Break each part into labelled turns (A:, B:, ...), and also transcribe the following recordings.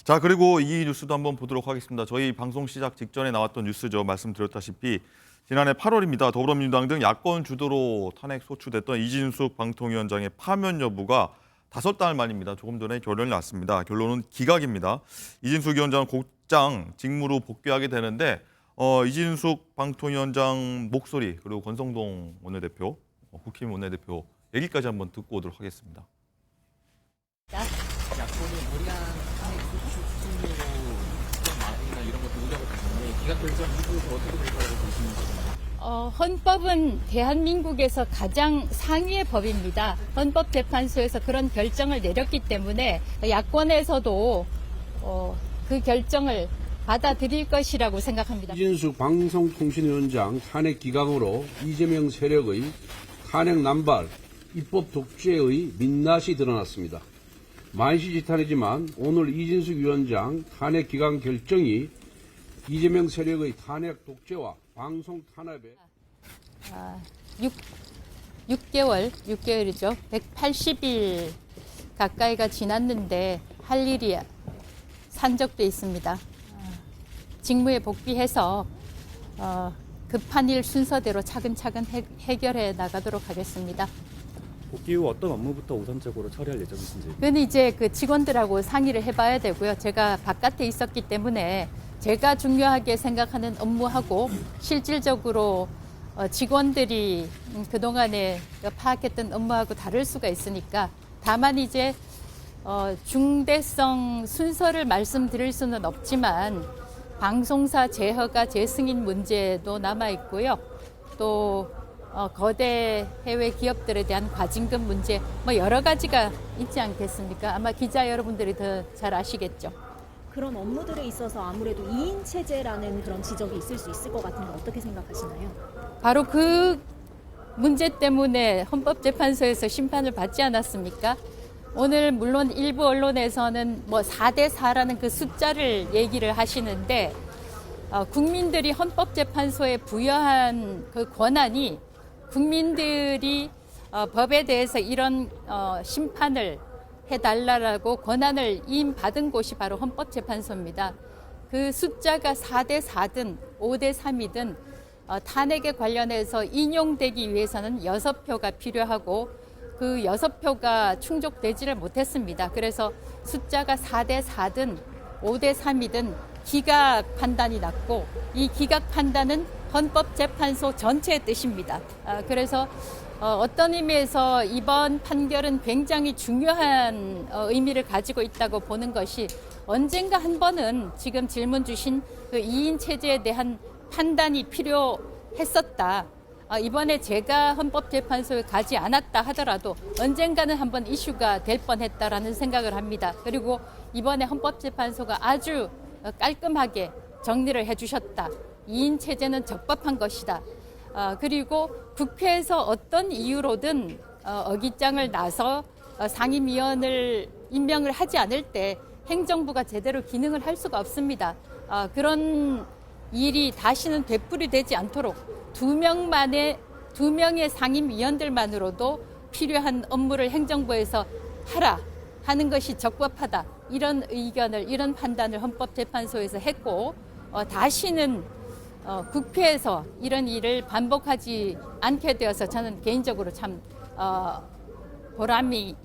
A: 자, 그리고 이 뉴스도 한번 보도록 하겠습니다. 저희 방송 시작 직전에 나왔던 뉴스죠. 말씀드렸다시피 지난해 8월입니다. 더불어민주당 등 야권 주도로 탄핵 소추됐던 이진숙 방통위원장의 파면 여부가 5달 만입니다. 조금 전에 결론이 났습니다. 결론은 기각입니다. 이진숙 위원장은 곧장 직무로 복귀하게 되는데 이진숙 방통위원장 목소리 그리고 권성동 원내대표, 국힘 원내대표 얘기까지 한번 듣고 오도록 하겠습니다.
B: 야권이 무리한 탄핵 소추 승리로 국정 마무리나 이런 것도 우려가 되는데 기각 결정 이후에서 어떻게 될 거라고 보시는지.
C: 헌법은 대한민국에서 가장 상위의 법입니다. 헌법재판소에서 그런 결정을 내렸기 때문에 야권에서도 그 결정을 받아들일 것이라고 생각합니다.
D: 이진숙 방송통신위원장 탄핵 기각으로 이재명 세력의 탄핵 남발, 입법 독재의 민낯이 드러났습니다. 만시지탄이지만 오늘 이진숙 위원장 탄핵 기각 결정이 이재명 세력의 탄핵 독재와 방송 탄압에
C: 6개월이죠. 180일 가까이가 지났는데 할 일이 산적돼 있습니다. 직무에 복귀해서 급한 일 순서대로 차근차근 해결해 나가도록 하겠습니다.
E: 복귀 후 어떤 업무부터 우선적으로 처리할 예정이신지?
C: 그건 이제 그 직원들하고 상의를 해봐야 되고요. 제가 바깥에 있었기 때문에 제가 중요하게 생각하는 업무하고 실질적으로 직원들이 그동안에 파악했던 업무하고 다를 수가 있으니까 다만 이제 중대성 순서를 말씀드릴 수는 없지만 방송사 재허가 재승인 문제도 남아있고요. 또 거대 해외 기업들에 대한 과징금 문제 뭐 여러 가지가 있지 않겠습니까? 아마 기자 여러분들이 더 잘 아시겠죠.
F: 그런 업무들에 있어서 아무래도 2인 체제라는 그런 지적이 있을 수 있을 것 같은데 어떻게 생각하시나요?
C: 바로 그 문제 때문에 헌법재판소에서 심판을 받지 않았습니까? 오늘 물론 일부 언론에서는 뭐 4대4라는 그 숫자를 얘기를 하시는데 국민들이 헌법재판소에 부여한 그 권한이 국민들이 법에 대해서 이런 심판을 해달라고 권한을 이임받은 곳이 바로 헌법재판소입니다. 그 숫자가 4대4든 5대3이든 탄핵에 관련해서 인용되기 위해서는 6표가 필요하고 그 6표가 충족되지를 못했습니다. 그래서 숫자가 4대4든 5대3이든 기각 판단이 났고 이 기각 판단은 헌법재판소 전체의 뜻입니다. 그래서 어떤 의미에서 이번 판결은 굉장히 중요한 의미를 가지고 있다고 보는 것이 언젠가 한 번은 지금 질문 주신 그 2인 체제에 대한 판단이 필요했었다. 이번에 제가 헌법재판소에 가지 않았다 하더라도 언젠가는 한번 이슈가 될 뻔했다라는 생각을 합니다. 그리고 이번에 헌법재판소가 아주 깔끔하게 정리를 해주셨다. 2인 체제는 적법한 것이다. 그리고 국회에서 어떤 이유로든 어깃장을 나서 상임위원을 임명을 하지 않을 때 행정부가 제대로 기능을 할 수가 없습니다. 그런 일이 다시는 되풀이되지 않도록 2명의 상임위원들만으로도 필요한 업무를 행정부에서 하라 하는 것이 적법하다. 이런 의견을, 이런 판단을 헌법재판소에서 했고 다시는 국회에서 이런 일을 반복하지 않게 되어서 저는 개인적으로 참 보람이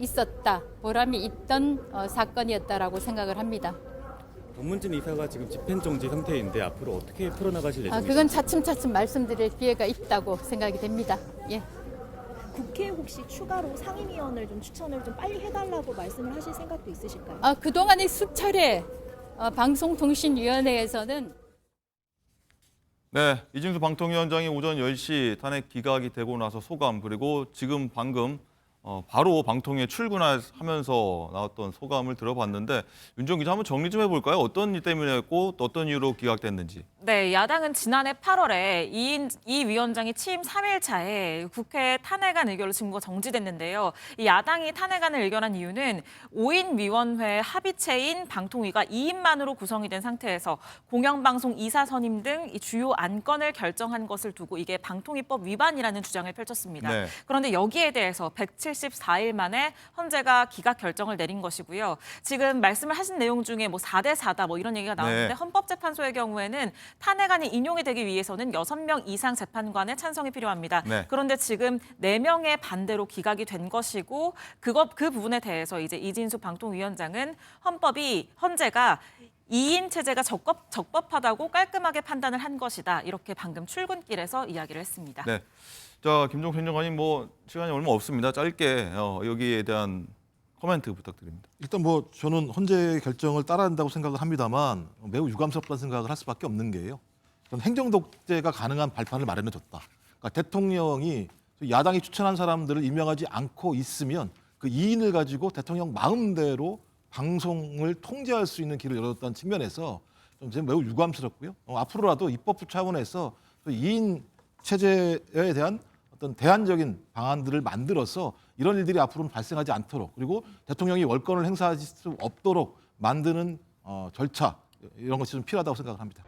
C: 있던 사건이었다라고 생각을 합니다.
E: 정문진 이사가 지금 집행정지 상태인데 앞으로 어떻게 풀어나가실 예정이신지?
C: 그건 차츰차츰 말씀드릴 기회가 있다고 생각이 됩니다. 예.
F: 국회에 혹시 추가로 상임위원을 좀 추천을 좀 빨리 해달라고 말씀을 하실 생각도 있으실까요?
C: 그동안에 수차례 방송통신위원회에서는
A: 네, 이진숙 방통위원장이 오전 10시 탄핵 기각이 되고 나서 소감 그리고 지금 방금 바로 방통위에 출근하면서 나왔던 소감을 들어봤는데 윤정 기자 한번 정리 좀 해볼까요? 어떤 일 때문에였고 또 어떤 이유로 기각됐는지.
G: 네, 야당은 지난해 8월에 이 위원장이 취임 3일 차에 국회에 탄핵안 의결로 직무가 정지됐는데요. 이 야당이 탄핵안을 의결한 이유는 5인 위원회 합의체인 방통위가 2인만으로 구성이 된 상태에서 공영방송 이사 선임 등 이 주요 안건을 결정한 것을 두고 이게 방통위법 위반이라는 주장을 펼쳤습니다.
A: 네.
G: 그런데 여기에 대해서 170 174일 만에 헌재가 기각 결정을 내린 것이고요. 지금 말씀을 하신 내용 중에 뭐 4대 4다 뭐 이런 얘기가 나왔는데
A: 네.
G: 헌법재판소의 경우에는 탄핵안이 인용이 되기 위해서는 6명 이상 재판관의 찬성이 필요합니다.
A: 네.
G: 그런데 지금 4명의 반대로 기각이 된 것이고 그 부분에 대해서 이제 이진숙 방통위원장은 헌재가 2인 체제가 적법하다고 깔끔하게 판단을 한 것이다. 이렇게 방금 출근길에서 이야기를 했습니다.
A: 네. 자, 김종필 행정관님 뭐 시간이 얼마 없습니다. 짧게 여기에 대한 코멘트 부탁드립니다.
H: 일단 뭐 저는 헌재 결정을 따라야 한다고 생각을 합니다만 매우 유감스럽다는 생각을 할 수밖에 없는 게요. 행정 독재가 가능한 발판을 마련해줬다. 그러니까 대통령이 야당이 추천한 사람들을 임명하지 않고 있으면 그 2인을 가지고 대통령 마음대로 방송을 통제할 수 있는 길을 열어줬다는 측면에서 좀 매우 유감스럽고요. 앞으로라도 입법부 차원에서 2인 체제에 대한 어떤 대안적인 방안들을 만들어서 이런 일들이 앞으로는 발생하지 않도록 그리고 대통령이 월권을 행사할 수 없도록 만드는 절차 이런 것이 좀 필요하다고 생각을 합니다.